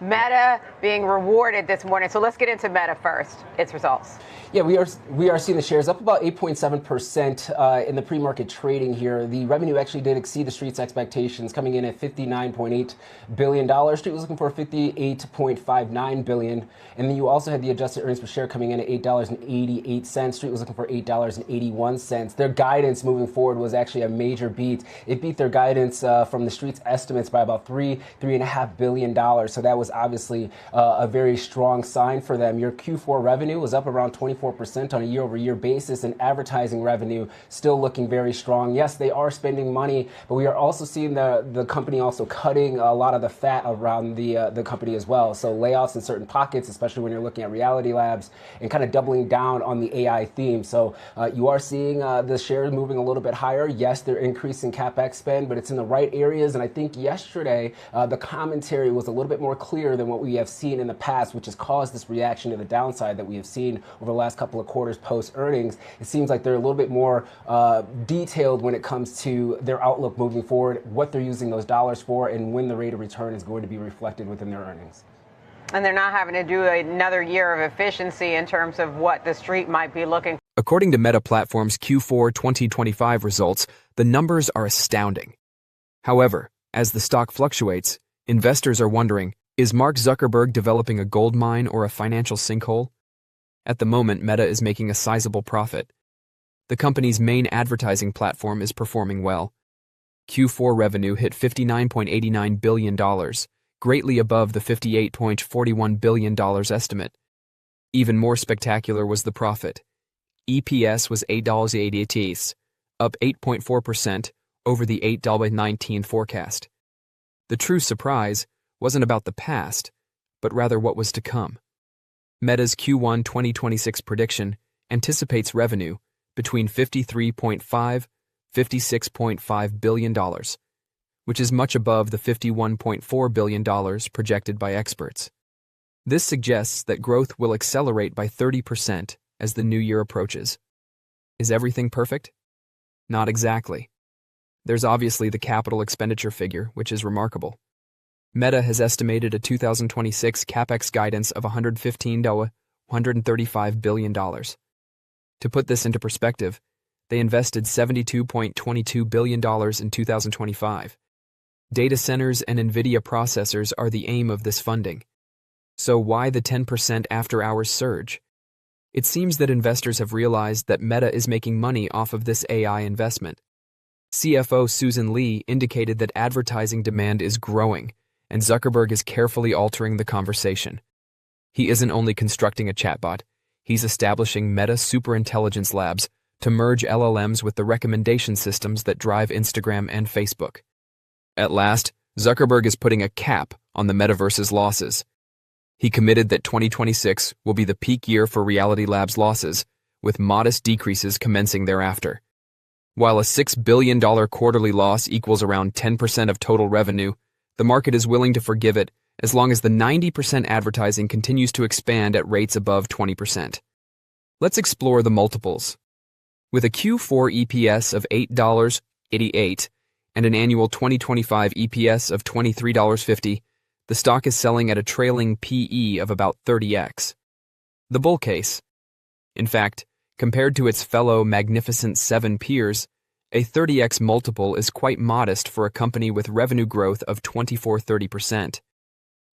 Meta being rewarded this morning. So let's get into Meta first, its results. Yeah, we are seeing the shares up about 8.7% in the pre-market trading here. The revenue actually did exceed the street's expectations, coming in at $59.8 billion. Street was looking for $58.59 billion. And then you also had the adjusted earnings per share coming in at $8.88. Street was looking for $8.81. Their guidance moving forward was actually a major beat. It beat their guidance from the street's estimates by about $3.5 billion. So that was obviously a very strong sign for them. Your Q4 revenue was up around 24% on a year-over-year basis, and advertising revenue still looking very strong. Yes, they are spending money, but we are also seeing the company also cutting a lot of the fat around the company as well. So layoffs in certain pockets, especially when you're looking at Reality Labs, and kind of doubling down on the AI theme. So you are seeing the shares moving a little bit higher. Yes, they're increasing CapEx spend, but it's in the right areas. And I think yesterday the commentary was a little bit more clear than what we have seen in the past, which has caused this reaction to the downside that we have seen over the last couple of quarters post earnings. It seems like they're a little bit more detailed when it comes to their outlook moving forward, what they're using those dollars for, and when the rate of return is going to be reflected within their earnings. And they're not having to do another year of efficiency in terms of what the street might be looking for. According to Meta Platforms' Q4 2025 results, the numbers are astounding. However, as the stock fluctuates, investors are wondering, is Mark Zuckerberg developing a gold mine or a financial sinkhole? At the moment, Meta is making a sizable profit. The company's main advertising platform is performing well. Q4 revenue hit $59.89 billion, greatly above the $58.41 billion estimate. Even more spectacular was the profit. EPS was $8.88, up 8.4% over the $8.19 forecast. The true surprise wasn't about the past, but rather what was to come. Meta's Q1 2026 prediction anticipates revenue between $53.5–56.5 billion, which is much above the $51.4 billion projected by experts. This suggests that growth will accelerate by 30% as the new year approaches. Is everything perfect? Not exactly. There's obviously the capital expenditure figure, which is remarkable. Meta has estimated a 2026 Capex guidance of $115 to $135 billion. To put this into perspective, they invested $72.22 billion in 2025. Data centers and Nvidia processors are the aim of this funding. So why the 10% after-hours surge? It seems that investors have realized that Meta is making money off of this AI investment. CFO Susan Lee indicated that advertising demand is growing, and Zuckerberg is carefully altering the conversation. He isn't only constructing a chatbot, he's establishing Meta Superintelligence Labs to merge LLMs with the recommendation systems that drive Instagram and Facebook. At last, Zuckerberg is putting a cap on the metaverse's losses. He committed that 2026 will be the peak year for Reality Labs' losses, with modest decreases commencing thereafter. While a $6 billion quarterly loss equals around 10% of total revenue, the market is willing to forgive it as long as the 90% advertising continues to expand at rates above 20%. Let's explore the multiples. With a Q4 EPS of $8.88 and an annual 2025 EPS of $23.50, the stock is selling at a trailing PE of about 30x. The bull case. In fact, compared to its fellow Magnificent Seven peers, a 30x multiple is quite modest for a company with revenue growth of 24–30%.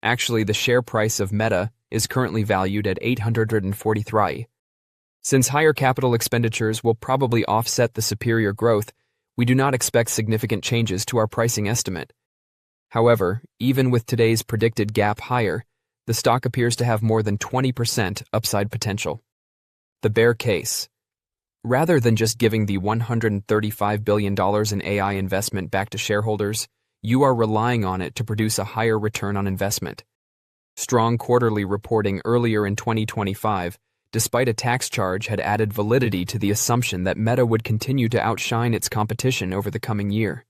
Actually, the share price of Meta is currently valued at $843. Since higher capital expenditures will probably offset the superior growth, we do not expect significant changes to our pricing estimate. However, even with today's predicted gap higher, the stock appears to have more than 20% upside potential. The bear case. Rather than just giving the $135 billion in AI investment back to shareholders, you are relying on it to produce a higher return on investment. Strong quarterly reporting earlier in 2025, despite a tax charge, had added validity to the assumption that Meta would continue to outshine its competition over the coming year.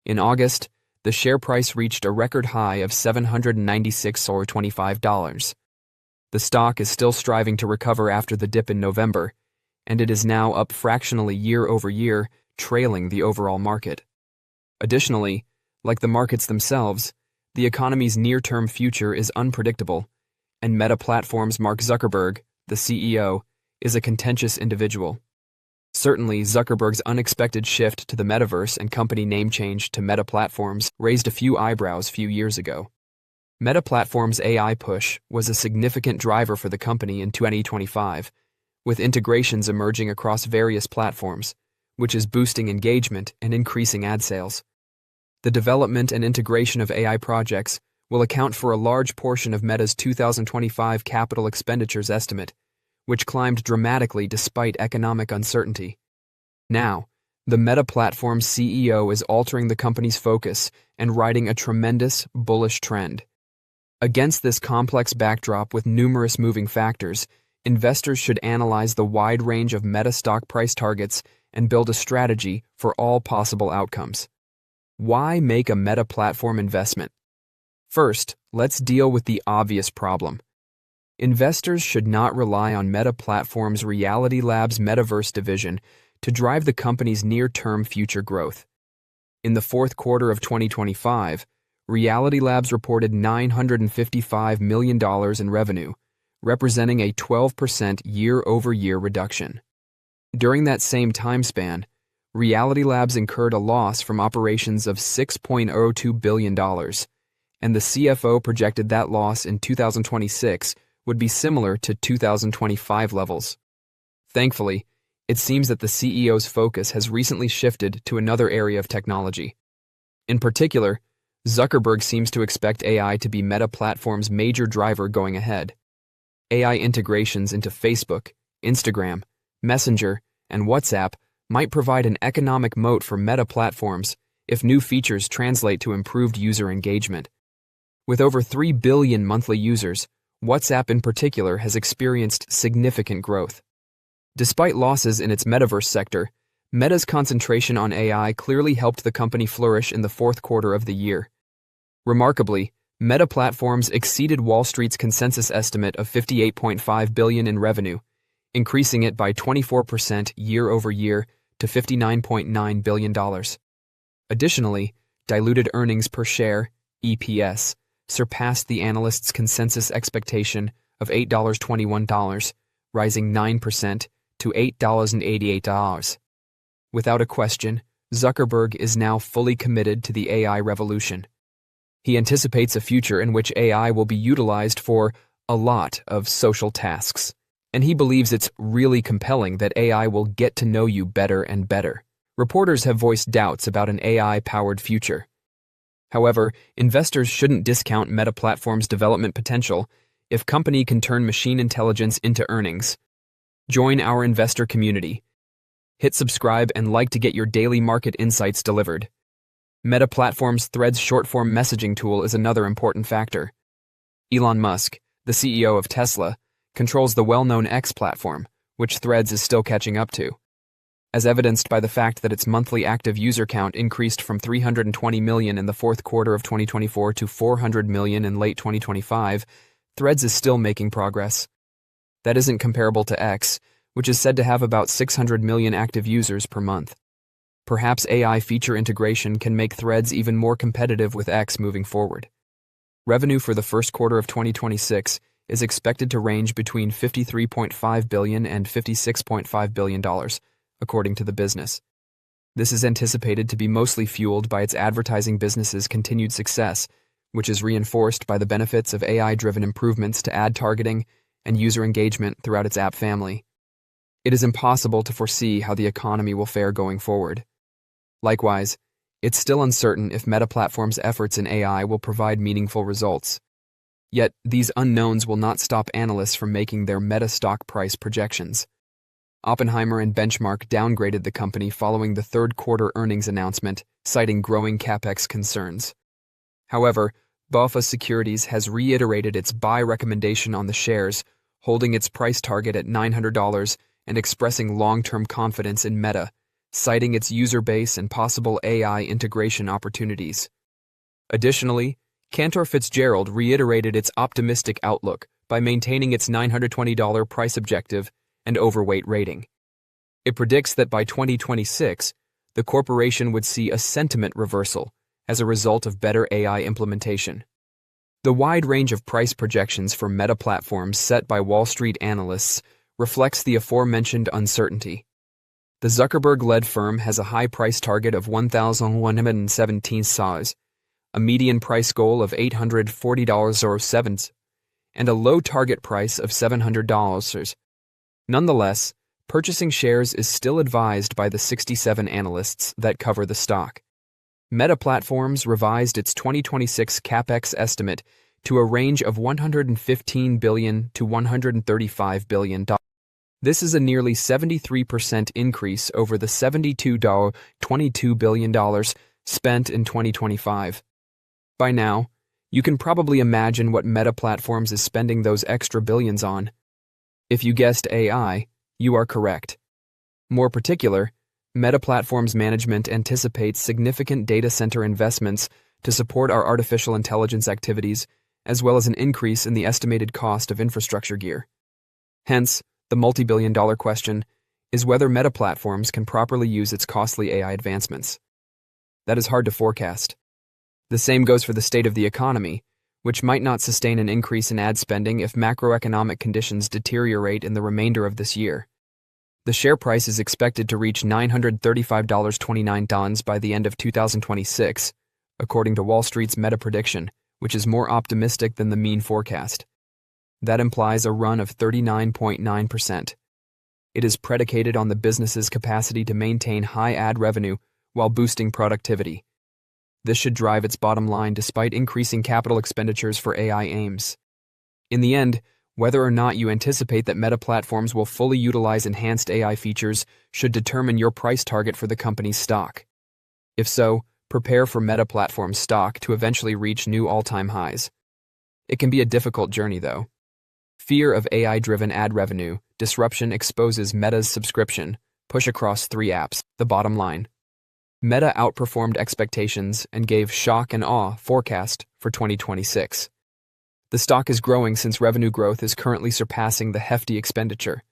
In August, the share price reached a record high of $796.25. The stock is still striving to recover after the dip in November, and it is now up fractionally year over year, trailing the overall market. Additionally, like the markets themselves, the economy's near-term future is unpredictable, and Meta Platforms' Mark Zuckerberg, the CEO, is a contentious individual. Certainly, Zuckerberg's unexpected shift to the metaverse and company name change to Meta Platforms raised a few eyebrows few years ago. Meta Platforms' AI push was a significant driver for the company in 2025, with integrations emerging across various platforms, which is boosting engagement and increasing ad sales. The development and integration of AI projects will account for a large portion of Meta's 2025 capital expenditures estimate, which climbed dramatically despite economic uncertainty. Now, the Meta Platforms CEO is altering the company's focus and riding a tremendous, bullish trend. Against this complex backdrop with numerous moving factors, investors should analyze the wide range of Meta stock price targets and build a strategy for all possible outcomes. Why make a Meta Platform investment? First, let's deal with the obvious problem. Investors should not rely on Meta Platforms' Reality Labs Metaverse division to drive the company's near-term future growth. In the fourth quarter of 2025, Reality Labs reported $955 million in revenue, representing a 12% year-over-year reduction. During that same time span, Reality Labs incurred a loss from operations of $6.02 billion, and the CFO projected that loss in 2026 would be similar to 2025 levels. Thankfully, it seems that the CEO's focus has recently shifted to another area of technology. In particular, Zuckerberg seems to expect AI to be Meta Platforms' major driver going ahead. AI integrations into Facebook, Instagram, Messenger, and WhatsApp might provide an economic moat for Meta Platforms if new features translate to improved user engagement. With over 3 billion monthly users, WhatsApp in particular has experienced significant growth. Despite losses in its metaverse sector, Meta's concentration on AI clearly helped the company flourish in the fourth quarter of the year. Remarkably, Meta Platforms exceeded Wall Street's consensus estimate of $58.5 billion in revenue, increasing it by 24% year-over-year to $59.9 billion. Additionally, diluted earnings per share, EPS, surpassed the analysts' consensus expectation of $8.21, rising 9% to $8.88. Without a question, Zuckerberg is now fully committed to the AI revolution. He anticipates a future in which AI will be utilized for a lot of social tasks, and he believes it's really compelling that AI will get to know you better and better. Reporters have voiced doubts about an AI-powered future. However, investors shouldn't discount Meta Platforms' development potential if company can turn machine intelligence into earnings. Join our investor community. Hit subscribe and like to get your daily market insights delivered. Meta Platforms' Threads short-form messaging tool is another important factor. Elon Musk, the CEO of Tesla, controls the well-known X platform, which Threads is still catching up to. As evidenced by the fact that its monthly active user count increased from 320 million in the fourth quarter of 2024 to 400 million in late 2025, Threads is still making progress. That isn't comparable to X, which is said to have about 600 million active users per month. Perhaps AI feature integration can make Threads even more competitive with X moving forward. Revenue for the first quarter of 2026 is expected to range between $53.5 billion and $56.5 billion, according to the business. This is anticipated to be mostly fueled by its advertising business's continued success, which is reinforced by the benefits of AI-driven improvements to ad targeting and user engagement throughout its app family. It is impossible to foresee how the economy will fare going forward. Likewise, it's still uncertain if Meta Platforms' efforts in AI will provide meaningful results. Yet, these unknowns will not stop analysts from making their Meta stock price projections. Oppenheimer and Benchmark downgraded the company following the third quarter earnings announcement, citing growing Capex concerns. However, BofA Securities has reiterated its buy recommendation on the shares, holding its price target at $900 and expressing long-term confidence in Meta, citing its user base and possible AI integration opportunities. Additionally, Cantor Fitzgerald reiterated its optimistic outlook by maintaining its $920 price objective and overweight rating. It predicts that by 2026, the corporation would see a sentiment reversal as a result of better AI implementation. The wide range of price projections for Meta platforms set by Wall Street analysts reflects the aforementioned uncertainty. The Zuckerberg-led firm has a high price target of $1,117, a median price goal of $840.07, and a low target price of $700. Nonetheless, purchasing shares is still advised by the 67 analysts that cover the stock. Meta Platforms revised its 2026 Capex estimate to a range of $115 billion to $135 billion. This is a nearly 73% increase over the $22 billion spent in 2025. By now, you can probably imagine what Meta Platforms is spending those extra billions on. If you guessed AI, you are correct. More particular, Meta Platforms management anticipates significant data center investments to support our artificial intelligence activities, as well as an increase in the estimated cost of infrastructure gear. Hence, the multi-billion-dollar question is whether Meta Platforms can properly use its costly AI advancements. That is hard to forecast. The same goes for the state of the economy, which might not sustain an increase in ad spending if macroeconomic conditions deteriorate in the remainder of this year. The share price is expected to reach $935.29 by the end of 2026, according to Wall Street's Meta prediction, which is more optimistic than the mean forecast. That implies a run of 39.9%. It is predicated on the business's capacity to maintain high ad revenue while boosting productivity. This should drive its bottom line despite increasing capital expenditures for AI aims. In the end, whether or not you anticipate that Meta Platforms will fully utilize enhanced AI features should determine your price target for the company's stock. If so, prepare for Meta Platforms stock to eventually reach new all-time highs. It can be a difficult journey, though. Fear of AI-driven ad revenue disruption exposes Meta's subscription push across 3 apps. The bottom line: Meta outperformed expectations and gave shock and awe forecast for 2026. The stock is growing since revenue growth is currently surpassing the hefty expenditure.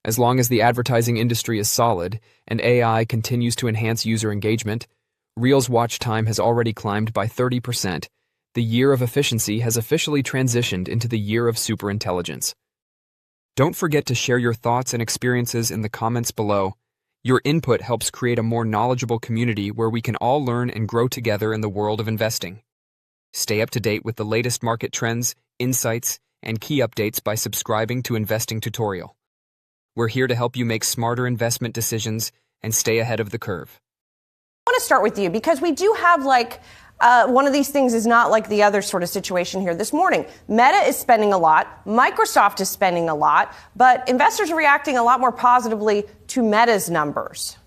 As long as the advertising industry is solid and AI continues to enhance user engagement, Reel's watch time has already climbed by 30%. The year of efficiency has officially transitioned into the year of superintelligence. Don't forget to share your thoughts and experiences in the comments below. Your input helps create a more knowledgeable community where we can all learn and grow together in the world of investing. Stay up to date with the latest market trends, insights, and key updates by subscribing to Investing Tutorial. We're here to help you make smarter investment decisions and stay ahead of the curve. I want to start with you because we do have one of these things is not like the other sort of situation here this morning. Meta is spending a lot. Microsoft is spending a lot, but investors are reacting a lot more positively to Meta's numbers.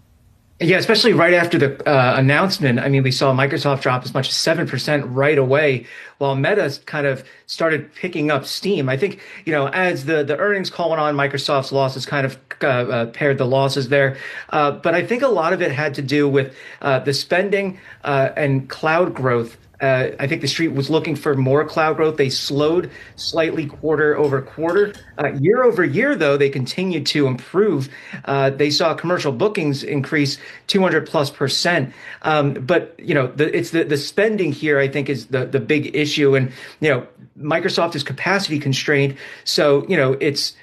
Yeah, especially right after the announcement. I mean, we saw Microsoft drop as much as 7% right away, while Meta kind of started picking up steam. I think, as the earnings call went on, Microsoft's losses kind of paired the losses there. But I think a lot of it had to do with the spending and cloud growth. I think the street was looking for more cloud growth. They slowed slightly quarter over quarter. Year over year, though, they continued to improve. They saw commercial bookings increase 200+%. But, it's the spending here, I think, is the big issue. And, Microsoft is capacity constrained. So, it's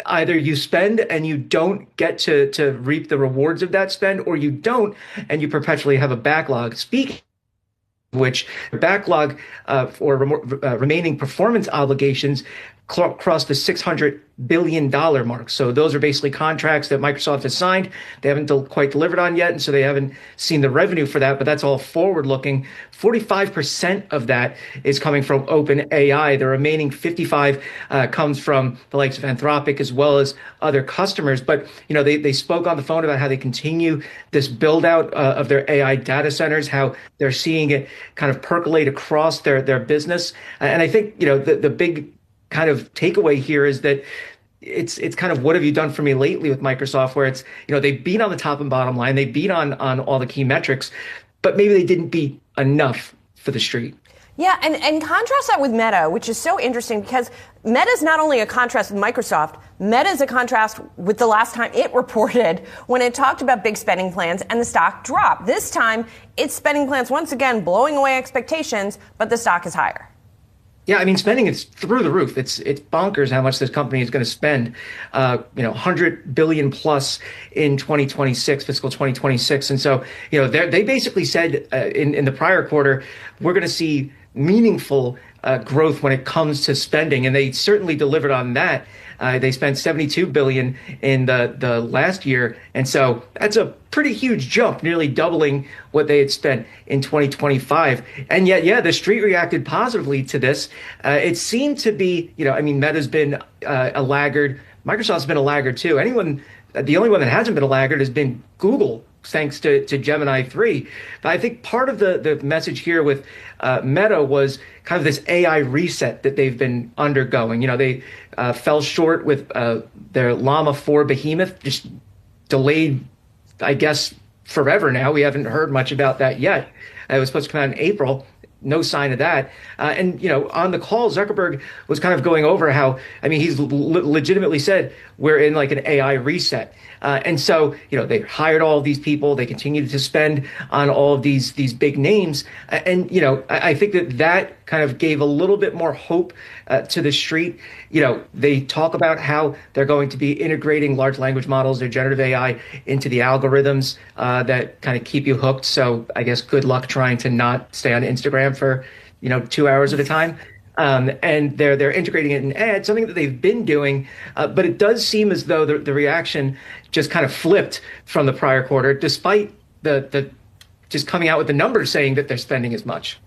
either you spend and you don't get to reap the rewards of that spend, or you don't and you perpetually have a backlog. Speaking which backlog for remaining performance obligations crossed the $600 billion mark. So those are basically contracts that Microsoft has signed. They haven't quite delivered on yet, and so they haven't seen the revenue for that, but that's all forward-looking. 45% of that is coming from OpenAI. The remaining 55 comes from the likes of Anthropic as well as other customers. But, they spoke on the phone about how they continue this build-out of their AI data centers, how they're seeing it kind of percolate across their business. And I think, the big kind of takeaway here is that it's kind of what have you done for me lately with Microsoft, where it's, they beat on the top and bottom line, they beat on all the key metrics, but maybe they didn't beat enough for the street. Yeah, and contrast that with Meta, which is so interesting because Meta is not only a contrast with Microsoft, Meta is a contrast with the last time it reported when it talked about big spending plans and the stock dropped. This time, its spending plans once again blowing away expectations, but the stock is higher. Yeah, I mean, spending is through the roof. It's bonkers how much this company is going to spend. 100 billion plus in 2026, fiscal 2026, and so they basically said in the prior quarter we're going to see meaningful growth when it comes to spending, and they certainly delivered on that. They spent 72 billion in the last year, and so that's a pretty huge jump, nearly doubling what they had spent in 2025. And yet, yeah, the street reacted positively to this. It seemed to be, Meta's been a laggard. Microsoft's been a laggard too. The only one that hasn't been a laggard has been Google, thanks to Gemini 3. But I think part of the message here with Meta was kind of this AI reset that they've been undergoing. They fell short with their Llama 4 behemoth, just delayed, I guess, forever now. We haven't heard much about that yet. It was supposed to come out in April. No sign of that. And on the call, Zuckerberg was kind of going over how, he's legitimately said we're in like an AI reset. And so, they hired all of these people. They continued to spend on all of these big names. And, I think that kind of gave a little bit more hope to the street. They talk about how they're going to be integrating large language models, their generative AI, into the algorithms that kind of keep you hooked. So I guess good luck trying to not stay on Instagram for, 2 hours at a time. And they're integrating it in ads, something that they've been doing. But it does seem as though the reaction just kind of flipped from the prior quarter, despite the just coming out with the numbers saying that they're spending as much.